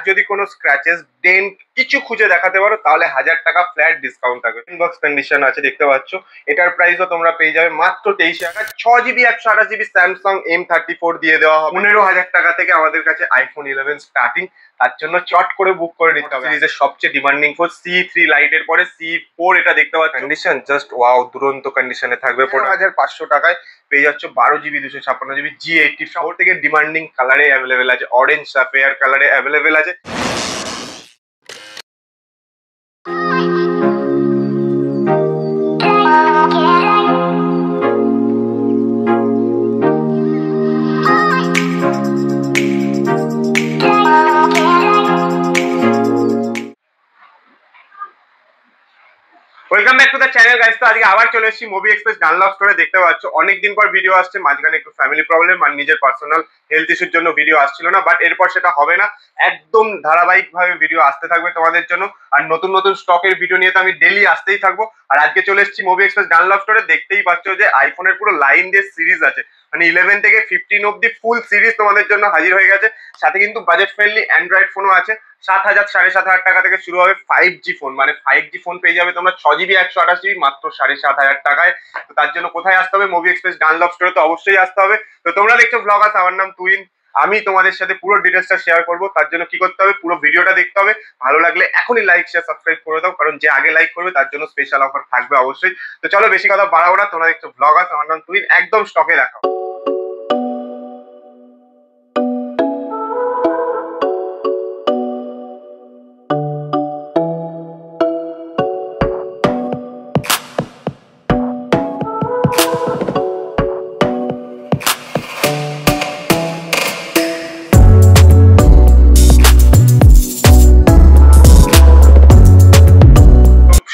যদি কোনো scratches dent কিছু খুঁজে দেখাতে পারো তাহলে 1000 টাকা ফ্ল্যাট ডিসকাউন্ট থাকবে। ইনবক্স কন্ডিশন আছে দেখতে পাচ্ছ। এটার প্রাইসও তোমরা পেয়ে যাবে মাত্র 23 টাকা। 6GB 128GB স্যামসাং M34 দিয়ে দেওয়া হবে। 15,000 টাকা থেকে আমাদের কাছে আইফোন 11 স্টার্টিং। তার জন্য চট করে বুক করে নিতে হবে। সিরিজের সবচেয়ে ডিমান্ডিং ফোন C3 লাইটের পরে C4 এটা দেখতে পাচ্ছ। কন্ডিশন জাস্ট ওয়াও, দুরন্ত কন্ডিশনে থাকবে। 15,500 টাকায় পেয়ে যাচ্ছ 12GB 256GB G80 সব থেকে ডিমান্ডিং কালারে অ্যাভেলেবেল আছে। অরেঞ্জ সাফেয়ার কালারে অ্যাভেলেবেল আছে। Welcome back to the channel guys. তো আজকে আবার চলে এসেছি মুভি এক্সপ্রেস ডানলপ স্টোরে। দেখতে পাচ্ছ অনেকদিন পর ভিডিও আসছে, মাঝখানে একটু ফ্যামিলি প্রবলেম আর নিজের পার্সোনাল হেলথ ইস্যুর জন্য ভিডিও আসছিল না, বাট এরপর সেটা হবে না। একদম ধারাবাহিক ভাবে ভিডিও আসতে থাকবে তোমাদের জন্য, আর নতুন নতুন স্টকের ভিডিও নিয়ে তো আমি ডেইলি আসতেই থাকবো। আর আজকে চলে এসেছি মুভি এক্সপ্রেস ডানলপ স্টোরে। দেখতেই পাচ্ছ যে আইফোনের পুরো লাইন দিয়ে সিরিজ আছে, মানে 11 থেকে 15 অব্দি ফুল সিরিজ তোমাদের জন্য হাজির হয়ে গেছে। সাথে কিন্তু বাজেট ফ্রেন্ডলি অ্যান্ড্রয়েড ফোনও আছে। 7,000 7,500 টাকা থেকে শুরু হবে 5G ফোন, মানে 5G ফোন পেয়ে যাবে তোমরা 6GB 128GB মাত্র 7,500 টাকায়। তো তার জন্য কোথায় আসতে হবে? মুভি এক্সপ্রেস ডানলপ স্টোরে তো অবশ্যই আসতে হবে। তো তোমরা দেখছো ব্লগার্স, আমার নাম তুইন। আমি তোমাদের সাথে পুরো ডিটেলসটা শেয়ার করবো। তার জন্য কি করতে হবে? পুরো ভিডিওটা দেখতে হবে। ভালো লাগলে এখনই লাইক শেয়ার সাবস্ক্রাইব করে দাও, কারণ যে আগে লাইক করবে তার জন্য স্পেশাল অফার থাকবে অবশ্যই। তো চলো বেশি কথা বাড়াবো না, তোমরা দেখছো ব্লগার্স, আমার নাম তুইন। একদম স্টকে রাখো।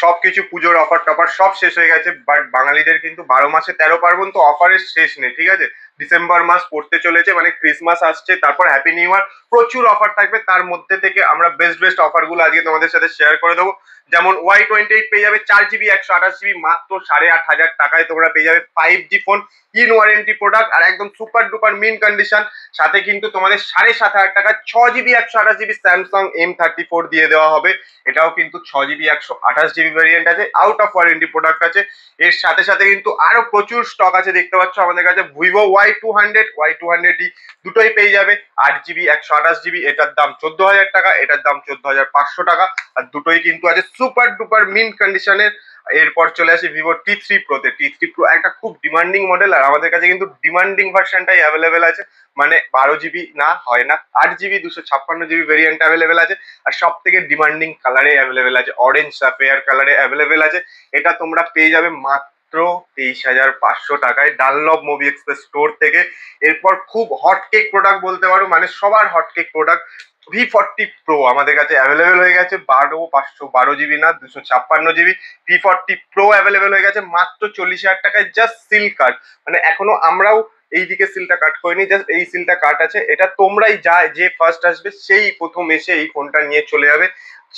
সবকিছু পুজোর অফার টফার সব শেষ হয়ে গেছে, বাট বাঙালিদের কিন্তু 12 মাসে 13 পার্বণ, তো অফারের শেষ নেই, ঠিক আছে। ডিসেম্বর মাস পড়তে চলেছে, মানে ক্রিসমাস আসছে, তারপর হ্যাপি নিউ ইয়ার, প্রচুর অফার থাকবে। তার মধ্যে থেকে আমরা বেস্ট অফারগুলো আজকে তোমাদের সাথে শেয়ার করে দেবো। যেমন Y28 পেয়ে যাবে 4GB 128GB মাত্র 8,500 টাকায়। তোমরা পেয়ে যাবে 5G phone, in warranty product আর একদম সুপার ডুপার মিন কন্ডিশন। সাথে কিন্তু তোমাদের 7,500 টাকা 6GB 128GB স্যামসাং M34 দিয়ে দেওয়া হবে। এটাও কিন্তু 6GB 128GB ভ্যারিয়েন্ট আছে, আউট অফ ওয়ারেন্টি প্রোডাক্ট আছে। এর সাথে সাথে কিন্তু আরো প্রচুর স্টক আছে, দেখতে পাচ্ছ আমাদের কাছে। ভিভো Y200 দুটোই পেয়ে যাবে 8GB 128GB। এটার দাম 14,000 টাকা, এটার দাম 14,500 টাকা। আর দুটোই কিন্তু আছে সুপার ডুপার মিন কন্ডিশনের। এরপর চলে আসি ভিভো T3 প্রোতে। T3 প্রো একটা খুব ডিমান্ডিং মডেল, আর আমাদের কাছে কিন্তু ডিমান্ডিং ভার্সনটাই অ্যাভেলেবেল আছে। মানে 12GB না হয় না, 8GB 256GB ভেরিয়েন্ট অ্যাভেলেবেল আছে। আর সব থেকে ডিমান্ডিং কালারে অ্যাভেলেবেল আছে, অরেঞ্জ সাফেয়ার কালারে অ্যাভেলেবেল আছে। এটা তোমরা পেয়ে যাবে মাত্র 23,500 টাকায় ডানলপ মুভি এক্সপ্রেস স্টোর থেকে। এরপর খুব হটকেক প্রোডাক্ট বলতে পারো, মানে সবার হটকেক প্রোডাক্ট V40 প্রো আমাদের কাছে অ্যাভেলেবেল হয়ে গেছে। 512GB না 256GB V40 প্রো অ্যাভেলেবেল হয়ে গেছে মাত্র 40,000 টাকায়। জাস্ট সিল কাট, মানে এখনো আমরাও এইদিকে সিলটা কাট করিনি, জাস্ট এই সিলটা কাট আছে। এটা তোমরাই যে ফার্স্ট আসবে সেই প্রথম এসে এই ফোনটা নিয়ে চলে যাবে,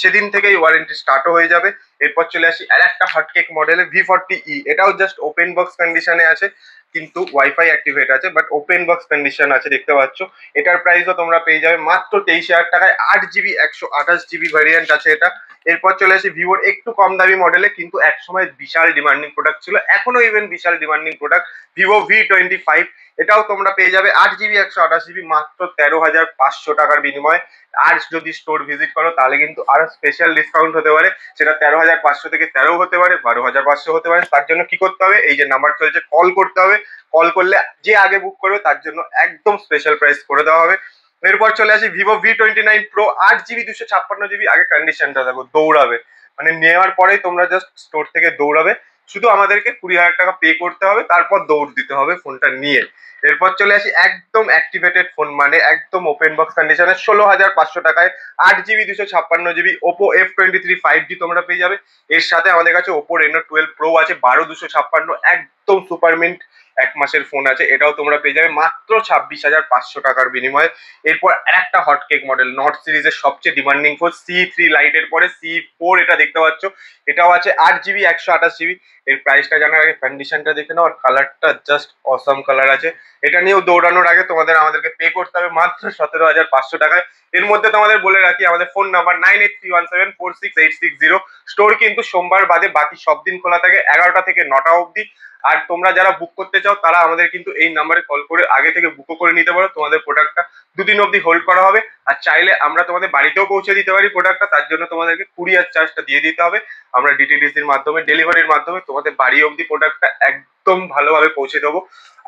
সেদিন থেকেই ওয়ারেন্টি স্টার্টও হয়ে যাবে। এরপর চলে আসি আর একটা হটকেক মডেলে V40E। এটাও জাস্ট ওপেন বক্স কন্ডিশনে আছে, কিন্তু ওয়াইফাই অ্যাক্টিভেট আছে, বাট ওপেন বক্স কন্ডিশন আছে, দেখতে পাচ্ছ। এটার প্রাইসও তোমরা পেয়ে যাবে মাত্র 23,000 টাকায়। 8GB 128GB ভ্যারিয়েন্ট আছে এটা। এরপর চলে আসি ভিভোর একটু কম দামি মডেলে, কিন্তু একসময় বিশাল ডিমান্ডিং প্রোডাক্ট ছিল, এখনো ইভেন বিশাল ডিমান্ডিং প্রোডাক্ট, ভিভো V25। এটাও তোমরা পেয়ে যাবে 8GB 128GB মাত্র 13,500 টাকার বিনিময়ে। আর যদি স্টোর ভিজিট করো তাহলে কিন্তু আরো স্পেশাল ডিসকাউন্ট হতে পারে, সেটা 13,500 থেকে 13 হতে পারে, 12,500 হতে পারে। তার জন্য কি করতে হবে? এই যে নাম্বার চলছে, কল করতে হবে। কল করলে যে আগে বুক করবে তার জন্য একদম স্পেশাল প্রাইস করে দেওয়া হবে। এরপর চলে আসি Vivo V29 pro 8GB 256GB। আগে কন্ডিশনটা দেখো, দৌড়াবে, মানে নেওয়ার পরেই তোমরা জাস্ট স্টোর থেকে দৌড়াবে। শুধু আমাদেরকে 20,000 টাকা পে করতে হবে, তারপর দৌড় দিতে হবে ফোনটা নিয়ে। এরপর চলে আসি একদম অ্যাক্টিভেটেড ফোন, মানে একদম ওপেন বক্স কন্ডিশনে 16,500 টাকায় 8GB 256GB Oppo F23 5G তোমরা পেয়ে যাবে। এর সাথে আমাদের কাছে ওপো Reno 12 Pro আছে 12,256, একদম সুপার মিন্ট 1 মাসের ফোন আছে, এটাও তোমরা পেয়ে যাবে মাত্র 26,500 টাকার বিনিময়ে। এরপর আরেকটা হটকেক মডেল, নট সিরিজের সবচেয়ে ডিমান্ডিং ফোন C3 লাইটের পরে C4 এটা দেখতে পাচ্ছ, এটাও আছে 8 জিবি 128 জিবি। এর প্রাইসটা জানার আগে কন্ডিশনটা দেখে নাও, আর কালারটা জাস্ট অসম কালার আছে। এটা নিয়েও দৌড়ানোর আগে আমাদেরকে পে করতে হবে মাত্র 17,500 টাকায়। এর মধ্যে তোমাদের বলে রাখি আমাদের ফোন নাম্বার 9831746860। স্টোর কিন্তু সোমবার বাদে বাকি সব দিন খোলা থাকে 11টা থেকে 9টা অবধি। আর তোমরা যারা বুক করতে চাও তারা আমাদের কিন্তু এই নাম্বারে কল করে আগে থেকে বুকও করে নিতে পারো, তোমাদের প্রোডাক্টটা 2 দিন অবধি হোল্ড করা হবে। আর চাইলে আমরা তোমাদের বাড়িতেও পৌঁছে দিতে পারি প্রোডাক্টটা, তার জন্য তোমাদেরকে কুরিয়ার চার্জটা দিয়ে দিতে হবে। আমরা ডিটিডিসির মাধ্যমে, ডেলিভারির মাধ্যমে তোমাদের বাড়ি অবধি প্রোডাক্টটা একদম ভালোভাবে পৌঁছে দেবো।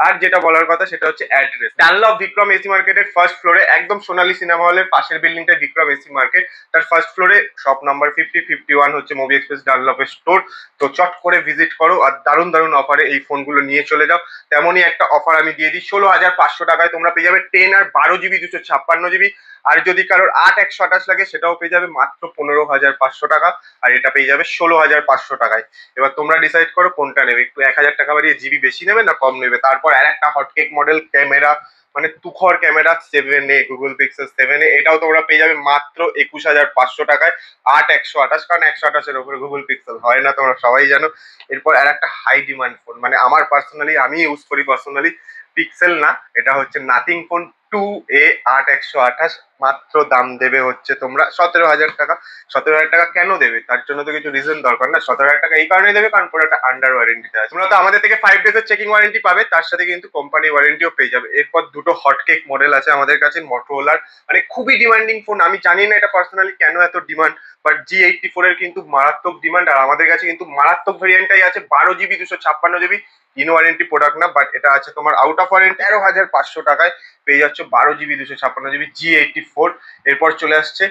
আর যেটা বলার কথা সেটা হচ্ছে অ্যাড্রেস, ডানলপ বিক্রম এসি মার্কেটের ফার্স্ট ফ্লোরে, একদম সোনালী সিনেমা হলের পাশের বিল্ডিংটা বিক্রম এসি মার্কেট, তার ফার্স্ট ফ্লোরে শপ নাম্বার 5051 হচ্ছে মুভি এক্সপ্রেস ডানলপের স্টোর। তো চট করে ভিজিট করো আর দারুণ দারুণ অফারে এই ফোনগুলো নিয়ে চলে যাও। তেমনই একটা অফার আমি দিয়ে দিই, 16,500 টাকায় তোমরা পেয়ে যাবে 10 আর 12 জিবি 256 জিবি। আর যদি কারোর 8 128 লাগে সেটাও পেয়ে যাবে মাত্র 15,500 টাকা। আর এটা পেয়ে যাবে 16,500 টাকায়। এবার তোমরা ডিসাইড করো কোনটা নেবে, একটু 1,000 টাকা বাড়িয়ে জিবি বেশি নেবে না কম নেবে। তারপর আর একটা হটকেক মডেল ক্যামেরা, মানে তুখর camera 7A, Google pixel 7A, এটাও তোমরা পেয়ে যাবে মাত্র 21,500 টাকায়। 8 128, কারণ 128-এর উপরে গুগল পিক্সেল হয় না, তোমরা সবাই জানো। এরপর আর একটা হাই ডিমান্ড ফোন, মানে আমার পার্সোনালি আমি ইউজ করি পার্সোনালি, পিক্সেল না, এটা হচ্ছে নাথিং ফোন 2A 8 128। মাত্র দাম দেবে হচ্ছে তোমরা 17,000 টাকা। 17,000 টাকা কেন দেবে, তার জন্য তো কিছু রিজন দরকার না। 17,000 টাকা এই কারণে দেবে কারণ পুরো একটা আন্ডার ওয়ারেন্টিতে আছে। তোমরা তো আমাদের থেকে 5 ডেজের চেকিং ওয়ারেন্টি পাবে, তার সাথে কিন্তু কোম্পানি ওয়ারেন্টিও পেয়ে যাবে। এরপর দুটো হটকেক মডেল আছে আমাদের কাছে মোটরোলার, মানে খুবই ডিমান্ডিং ফোন। আমি জানি না এটা পার্সোনালি কেন এত ডিমান্ড, বাট G84 এর কিন্তু মারাত্মক ডিমান্ড। আর আমাদের কাছে কিন্তু মারাত্মক ভেরিয়েন্টটাই আছে 12 GB 256 GB, in warranty product না, বাট এটা আছে তোমার আউট অফ ওয়ারেন্টি। 13,500 টাকায় পেয়ে যাচ্ছ 12 জিবি 256 জিবি G84। এরপর চলে আসছে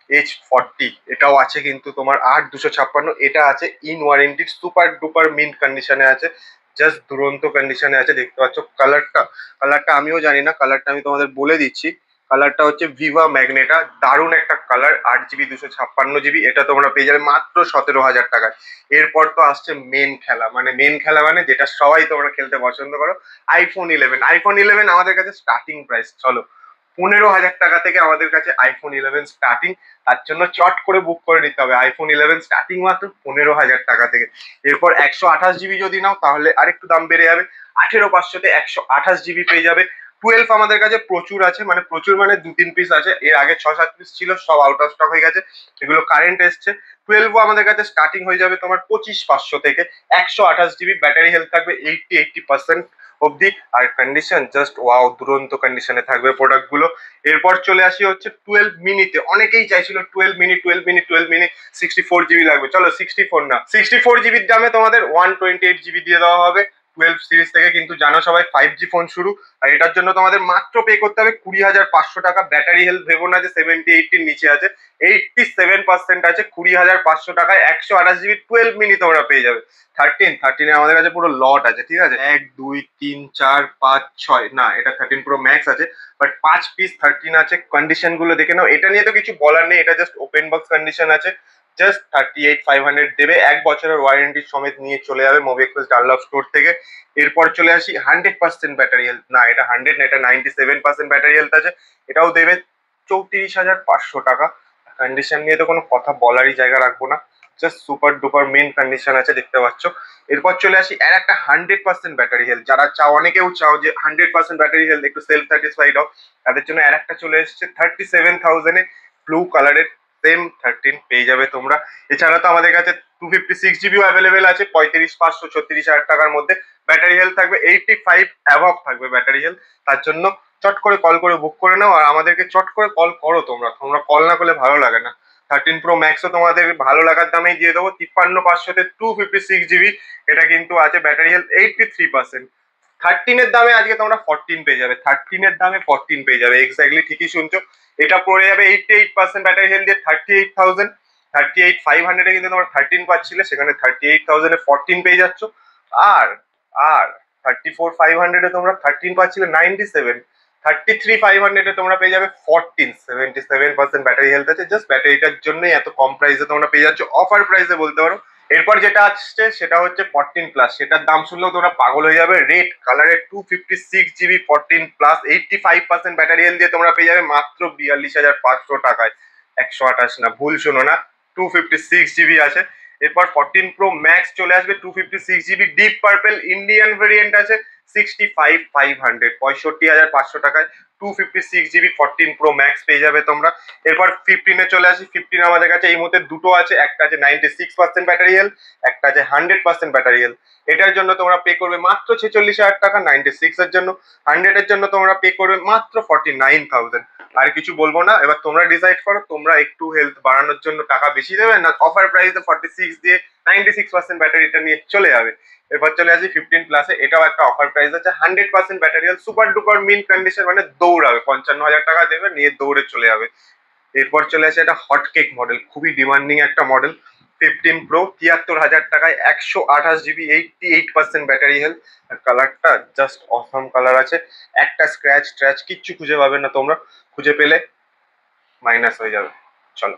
H40, এটাও আছে কিন্তু তোমার 8 256, এটা আছে in warranty, super duper mint কন্ডিশনে আছে, জাস্ট দুরন্ত কন্ডিশনে আছে। দেখতে পাচ্ছ কালারটা আমিও জানি না, কালারটা আমি তোমাদের বলে দিচ্ছি। কালারটা হচ্ছে ভিভা ম্যাগনেটা, দারুণ একটা কালার, 8 জিবি 256 জিবি। এটা তোমরা পেয়ে যাবে মাত্র 17,000 টাকায়। এরপর তো আসছে মেন খেলা, মানে যেটা সবাই তোমরা খেলতে পছন্দ করো, আইফোন 11 আমাদের কাছে স্টার্টিং প্রাইস চলো 15,000 টাকা থেকে আমাদের কাছে iPhone 11 স্টার্টিং। তার জন্য চট করে বুক করে নিতে হবে, iPhone 11 স্টার্টিং মাত্র 15,000 টাকা থেকে। এরপর 128 জিবি যদি নাও তাহলে আরেকটু দাম বেড়ে যাবে, 18,500-তে 128 জিবি পেয়ে যাবে। 12 আমাদের কাছে প্রচুর আছে, মানে প্রচুর মানে 2-3 পিস আছে, এর আগে 6-7 পিস ছিল, সব আউট অফ স্টক হয়ে গেছে, এগুলো কারেন্ট এসছে। 12 আমাদের কাছে স্টার্টিং হয়ে যাবে তোমার 25,500 থেকে। 128 জিবি, ব্যাটারি হেলথ থাকবে 80% অবধি। আর কন্ডিশন জাস্ট ওয়াও, দুরন্ত কন্ডিশনে থাকবে প্রোডাক্টগুলো। এরপর চলে আসি হচ্ছে 12 মিনিতে, অনেকেই চাইছিল 12 মিনি 64 জিবি লাগবে, চলো 64 না, 64 জিবির দামে তোমাদের 128 জিবি দিয়ে দেওয়া হবে 12 সিরিজ থেকে। কিন্তু জানো সবাই 5G ফোন শুরু, আর এটার জন্য তোমাদের মাত্র পে করতে হবে 20,500 টাকা। ব্যাটারি হেলথ ভেবো না যে 70-80-র নিচে আছে, 87% আছে। 20,500 টাকায় 128 জিবি 12 মিনি তোমরা পেয়ে যাবে। 13 আমাদের কাছে পুরো লট আছে, ঠিক আছে, 1 2 3 4 5 6, না এটা 13 প্রো ম্যাক্স আছে, বাট 5 পিস 13 আছে। কন্ডিশন গুলো দেখে নাও, এটা নিয়ে তো কিছু বলার নেই, এটা জাস্ট ওপেন বক্স কন্ডিশন আছে। জাস্ট 38,500 দেবে, 1 বছরের ওয়ারেন্টি সমেত নিয়ে চলে যাবে মুভি এক্সপ্রেস ডানলপ স্টোর থেকে। এরপর চলে আসি 100% ব্যাটারি হেলথ, না এটা 100 না, এটা 97% ব্যাটারি হেলথ আছে, এটাও দেবে 34,500 টাকা। কন্ডিশন নিয়ে তো কোনো কথা বলারই জায়গা রাখবো না, just super duper main condition আছে, দেখতে পাচ্ছ। এরপর চলে আসি আর একটা 100% ব্যাটারি হেলথ, যারা চাও, অনেকেও চাও যে 100% ব্যাটারি হেলথ, একটু সেলফ স্যাটিসফাইড হও, তাদের জন্য আর একটা চলে এসছে 37,000-এ ব্লু কালারের সেম 13 পেয়ে যাবে তোমরা। এছাড়া তো আমাদের কাছে 256 জিবিও অ্যাভেলেবেল আছে 35,500 36,000 টাকার মধ্যে। ব্যাটারি হেলথ থাকবে 85 অ্যাভব থাকবে ব্যাটারি হেলথ। তার জন্য চট করে কল করে বুক করে নাও, আর আমাদেরকে চট করে কল করো, তোমরা কল না করলে ভালো লাগে না। 13 প্রো ম্যাক্সও তোমাদের ভালো লাগার দামেই দিয়ে দেবো 53,500-তে 256 জিবি, এটা কিন্তু আছে ব্যাটারি হেলথ 83%। 13-এর দামে আজকে তোমরা 14 পেয়ে যাবে, 13-এর দামে 14 পেয়ে যাবে, এক্স্যাক্টলি ঠিকই শুনছো। এটা পড়ে যাবে 88% ব্যাটারি হেলথ দিয়ে 38,000। 38,500-এ কিন্তু তোমরা 13 পাচ্ছিলে, সেখানে 38,000-এ 14 পেয়ে যাচ্ছ। আর আর 34,500-এ তোমরা 13 পাচ্ছিলে 97, 33,500-এ তোমরা পেয়ে যাবে 14, 77% ব্যাটারি হেলথ আছে। জাস্ট ব্যাটারিটার জন্যই এত কম প্রাইসে তোমরা পেয়ে যাচ্ছ, অফার প্রাইসে বলতে পারো। এরপর যেটা আসছে সেটা হচ্ছে 14+, সেটার দাম শুনলেও তোমরা পাগল হয়ে যাবে। রেড কালারের 256 GB 14+, 85% ব্যাটারি হেলথ দিয়ে তোমরা পেয়ে যাবে মাত্র 42,500 টাকায়। 128 না, ভুল শোনো না, 256 GB আছে। এরপর 14 Pro Max চলে আসবে 256 GB deep purple Indian variant আছে 65,500, 65,500 টাকায় 256 GB 14 Pro Max পেয়ে যাবে তোমরা। এরপর 15-এ চলে আসি। 15 আমাদের কাছে এই মুহূর্তে দুটো আছে, একটা আছে 96% ব্যাটারি হেলথ, একটা আছে 100% ব্যাটারি হেলথ। এটার জন্য তোমরা পে করবে মাত্র 46,000 টাকা 96 এর জন্য। 100 এর জন্য তোমরা পে করবে মাত্র 49,000। আর কিছু বলবো না, এবার তোমরা ডিসাইড করো তোমরা একটু হেলথ বাড়ানোর জন্য টাকা বেশি দেবে না অফার প্রাইসে 46 দিয়ে 96% ব্যাটারিটা নিয়ে চলে যাবে। এরপর চলে আসি 15+-এ, এটাও একটা অফার প্রাইস আছে 100% battery health, super duper mint condition, মানে দৌড়াবে, 55,000 টাকা দেবে নিয়ে দৌড়ে চলে যাবে। এরপর চলে আসে একটা হটকেক মডেল, খুবই ডিমান্ডিং একটা মডেল 15 Pro, 73,000 টাকায় 128 GB 88% ব্যাটারি হেলথ। আর কালারটা জাস্ট অসম কালার আছে, একটা স্ক্র্যাচ ট্র্যাচ কিচ্ছু খুঁজে পাবে না তোমরা, খুঁজে পেলে মাইনাস হয়ে যাবে। চলো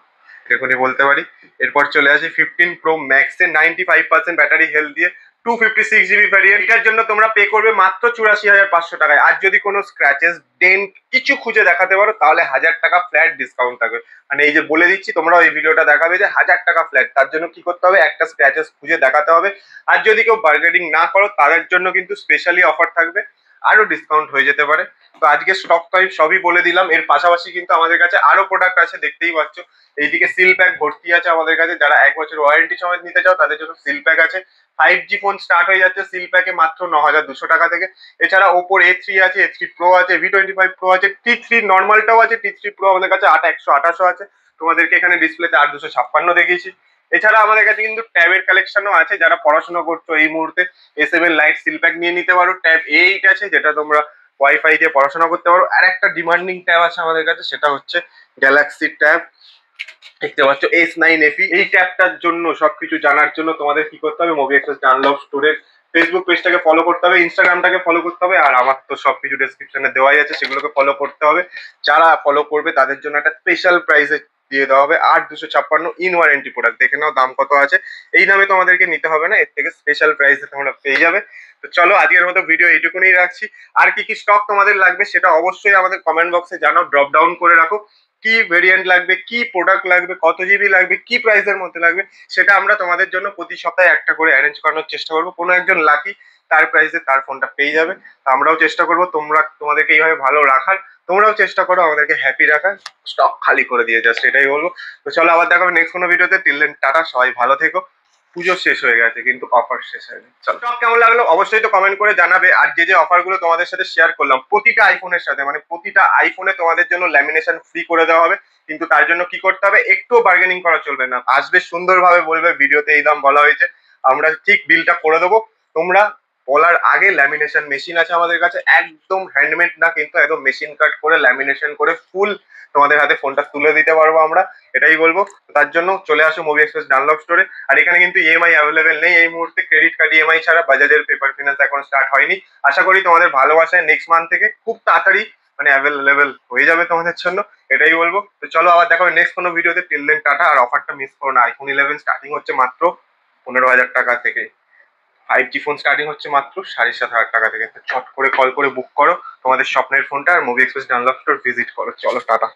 এখনই বলতে পারি। এরপর চলে আসি 15 Pro Max-এ 95% ব্যাটারি হেলথ দিয়ে 256 GB ভ্যারিয়েন্ট। এটার জন্য তোমরা পে করবে মাত্র 84,500 টাকায়। আর যদি কোনো স্ক্র্যাচেস ডেন্ট কিছু খুঁজে দেখাতে পারো তাহলে 1,000 টাকা ফ্ল্যাট ডিসকাউন্ট থাকবে। মানে এই যে বলে দিচ্ছি, তোমরাও এই ভিডিওটা দেখাবে যে 1,000 টাকা ফ্ল্যাট, তার জন্য কি করতে হবে, একটা স্ক্র্যাচেস খুঁজে দেখাতে হবে। আর যদি কেউ বার্গেনিং না করো তাদের জন্য কিন্তু স্পেশালি অফার থাকবে, আরো ডিসকাউন্ট হয়ে যেতে পারে। তো আজকে স্টক টাইপ সবই বলে দিলাম। এর পাশাপাশি কিন্তু আমাদের কাছে আরো প্রোডাক্ট আছে, দেখতেই পাচ্ছ। এইদিকে সিল প্যাক ভর্তি আছে আমাদের কাছে, যারা 1 বছর ওয়ারেন্টি সমেত নিতে চাও তাদের জন্য সিল প্যাক আছে। 5G ফোন স্টার্ট হয়ে যাচ্ছে সিল প্যাকে মাত্র 9,200 টাকা থেকে। এছাড়া ওপোর A3 আছে, A3 Pro আছে, V25 Pro আছে, T3 নর্মালটাও আছে, T3 Pro আমাদের কাছে 128 আছে। তোমাদেরকে এখানে ডিসপ্লেতে 8,256 দেখিয়েছি। এছাড়া আমাদের কাছে কিন্তু ট্যাবের কালেকশনও আছে, যারা পড়াশোনা করছো এই মুহূর্তে S7 লাইট সিল প্যাক নিয়ে নিতে পারো। ট্যাব A8 আছে, যেটা তোমরা ওয়াইফাই দিয়ে পড়াশোনা করতে পারো। আর একটা ডিমান্ডিং ট্যাব আছে আমাদের কাছে, সেটা হচ্ছে গ্যালাক্সি ট্যাব, দেখতে পাচ্ছ S9 FE। এই ট্যাবটার জন্য সবকিছু জানার জন্য তোমাদের কি করতে হবে, মুভি এক্সপ্রেস ডানলভ স্টোরের ফেসবুক পেজটাকে ফলো করতে হবে, ইনস্টাগ্রামটাকে ফলো করতে হবে, আর আমার তো সবকিছু ডেসক্রিপশনে দেওয়াই আছে, সেগুলোকে ফলো করতে হবে। যারা ফলো করবে তাদের জন্য একটা স্পেশাল প্রাইসে দিয়ে দেওয়া হবে 8,256 ইন ওয়ারেন্টি প্রোডাক্ট। দেখে নাও দাম কত আছে, এই দামে তোমাদেরকে নিতে হবে না, এর থেকে স্পেশাল প্রাইসে তোমরা পেয়ে যাবে। তো চলো আজকের মতো ভিডিও এইটুকুনি রাখছি। আর কি কি স্টক তোমাদের লাগবে সেটা অবশ্যই আমাদের কমেন্ট বক্সে জানাও, ড্রপ ডাউন করে রাখো। কি ভেরিয়েন্ট লাগবে, কি প্রোডাক্ট লাগবে, কত জিবি লাগবে, কি প্রাইসের মধ্যে লাগবে, সেটা আমরা তোমাদের জন্য প্রতি সপ্তাহে একটা করে অ্যারেঞ্জ করানোর চেষ্টা করবো। কোনো একজন লাকি তার প্রাইসে তার ফোনটা পেয়ে যাবে। আমরাও চেষ্টা করবো তোমাদেরকে এইভাবে ভালো রাখার, তোমরাও চেষ্টা করো আমাদেরকে হ্যাপি রাখার, স্টক খালি করে দিয়ে যাচ্ছে, এটাই বলবো। তো চলো আবার দেখা হবে নেক্সট কোনো ভিডিওতে। টিল দেন টাটা, সবাই ভালো থেকো। পুজো শেষ হয়ে গেছে কিন্তু অফার শেষ হয়নি। চলো স্টক কেমন লাগলো অবশ্যই তো কমেন্ট করে জানাবে। আর যে যে অফারগুলো তোমাদের সাথে শেয়ার করলাম প্রতিটা আইফোনের সাথে, মানে প্রতিটা আইফোনে তোমাদের জন্য ল্যামিনেশন ফ্রি করে দেওয়া হবে। কিন্তু তার জন্য কি করতে হবে, একটু বার্গেনিং করা চলবে না, আসবে সুন্দরভাবে বলবে ভিডিওতে এই দাম বলা হয়েছে, আমরা ঠিক বিলটা করে দেবো। তোমরা বলার আগে ল্যামিনেশন মেশিন আছে আমাদের কাছে, একদম হ্যান্ডমেড না কিন্তু, একদম মেশিন কাট করে ল্যামিনেশন করে ফুল তোমাদের হাতে ফোনটা তুলে দিতে পারবো আমরা, এটাই বলবো। তার জন্য চলে আসো মুভি এক্সপ্রেস ডানলভ স্টোরে। আর এখানে কিন্তু ইএমআই অ্যাভেলেবেল নেই এই মুহূর্তে, ক্রেডিট কার্ড ইএমআই ছাড়া। বাজাজের পেপার ফিনান্স এখন স্টার্ট হয়নি। আশা করি তোমাদের ভালোবাসায় নেক্সট মান্থ থেকে খুব তাড়াতাড়ি মানে অ্যাভেলেবেল হয়ে যাবে তোমাদের জন্য, এটাই বলবো। তো চলো আবার দেখা হবে নেক্সট কোনো ভিডিওতে। Till then tata. আর অফারটা মিস করো না, আইফোন 11 স্টার্টিং হচ্ছে মাত্র 15,000 টাকা থেকে, 5G ফোন স্টার্টিং হচ্ছে মাত্র 7,500 টাকা থেকে। তো চট করে কল করে বুক করো তোমাদের স্বপ্নের ফোনটা, আর মুভি এক্সপ্রেস ডানলভ স্টোর ভিজিট করো। চলো টাটা।